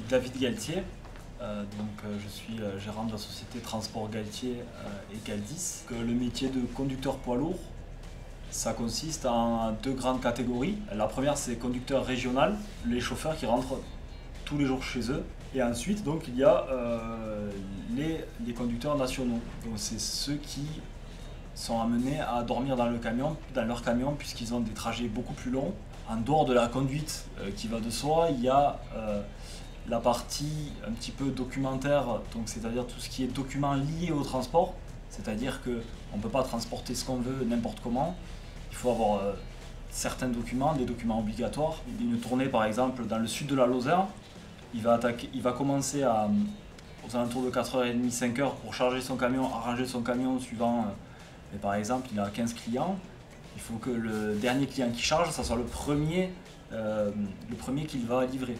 David Galtier, je suis gérant de la société Transport Galtier et Galdis. Le métier de conducteur poids lourd, ça consiste en deux grandes catégories. La première, c'est conducteur régional, les chauffeurs qui rentrent tous les jours chez eux. Et ensuite, donc, il y a les conducteurs nationaux. Donc, c'est ceux qui sont amenés à dormir dans leur camion puisqu'ils ont des trajets beaucoup plus longs. En dehors de la conduite qui va de soi, il y a la partie un petit peu documentaire, donc c'est-à-dire tout ce qui est documents liés au transport, c'est-à-dire qu'on ne peut pas transporter ce qu'on veut n'importe comment. Il faut avoir certains documents, des documents obligatoires. Une tournée par exemple dans le sud de la Lozère, il va commencer aux alentours de 4h30, 5h pour charger son camion, arranger son camion suivant, par exemple il a 15 clients. Il faut que le dernier client qui charge, ça soit le premier qu'il va livrer.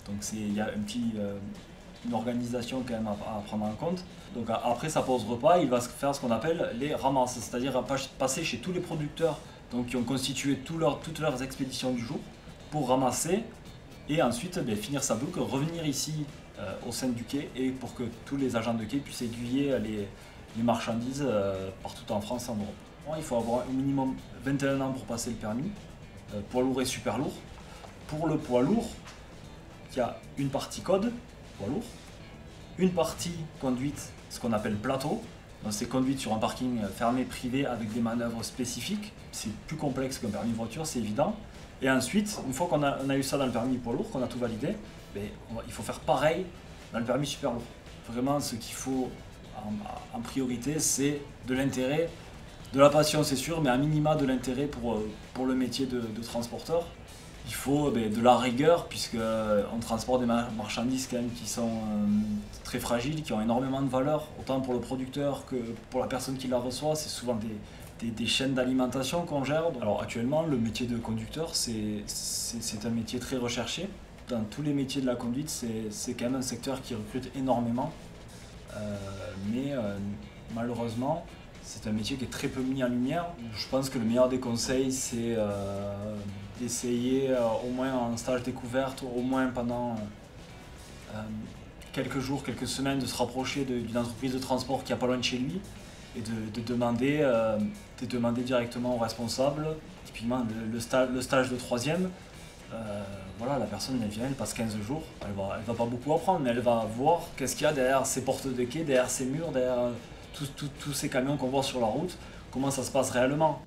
Donc il y a une organisation quand même à prendre en compte. Donc après sa pause repas, il va faire ce qu'on appelle les ramasses, c'est-à-dire passer chez tous les producteurs donc, qui ont constitué toutes leurs expéditions du jour pour ramasser et ensuite finir sa boucle, revenir ici au sein du quai et pour que tous les agents de quai puissent aiguiller les marchandises partout en France et en Europe. Il faut avoir au minimum 21 ans pour passer le permis, poids lourd et super lourd. Pour le poids lourd, il y a une partie code, poids lourd, une partie conduite, ce qu'on appelle plateau. C'est conduite sur un parking fermé, privé, avec des manœuvres spécifiques. C'est plus complexe qu'un permis de voiture, c'est évident. Et ensuite, une fois qu'on a eu ça dans le permis poids lourd, qu'on a tout validé, il faut faire pareil dans le permis super lourd. Vraiment, ce qu'il faut en priorité, c'est de l'intérêt, de la passion c'est sûr, mais à minima de l'intérêt pour le métier de transporteur. Il faut de la rigueur puisqu'on transporte des marchandises quand même qui sont très fragiles, qui ont énormément de valeur, autant pour le producteur que pour la personne qui la reçoit. C'est souvent des chaînes d'alimentation qu'on gère. Alors actuellement, le métier de conducteur, c'est un métier très recherché. Dans tous les métiers de la conduite, c'est quand même un secteur qui recrute énormément. Mais malheureusement, c'est un métier qui est très peu mis en lumière. Je pense que le meilleur des conseils, c'est d'essayer au moins en stage découverte, au moins pendant quelques jours, quelques semaines, de se rapprocher d'une entreprise de transport qui n'est pas loin de chez lui et de demander directement au responsable. Typiquement le stage de troisième, voilà, la personne elle vient, elle passe 15 jours, elle va pas beaucoup apprendre, mais elle va voir qu'est-ce qu'il y a derrière ces portes de quai, derrière ces murs, derrière tous ces camions qu'on voit sur la route, comment ça se passe réellement.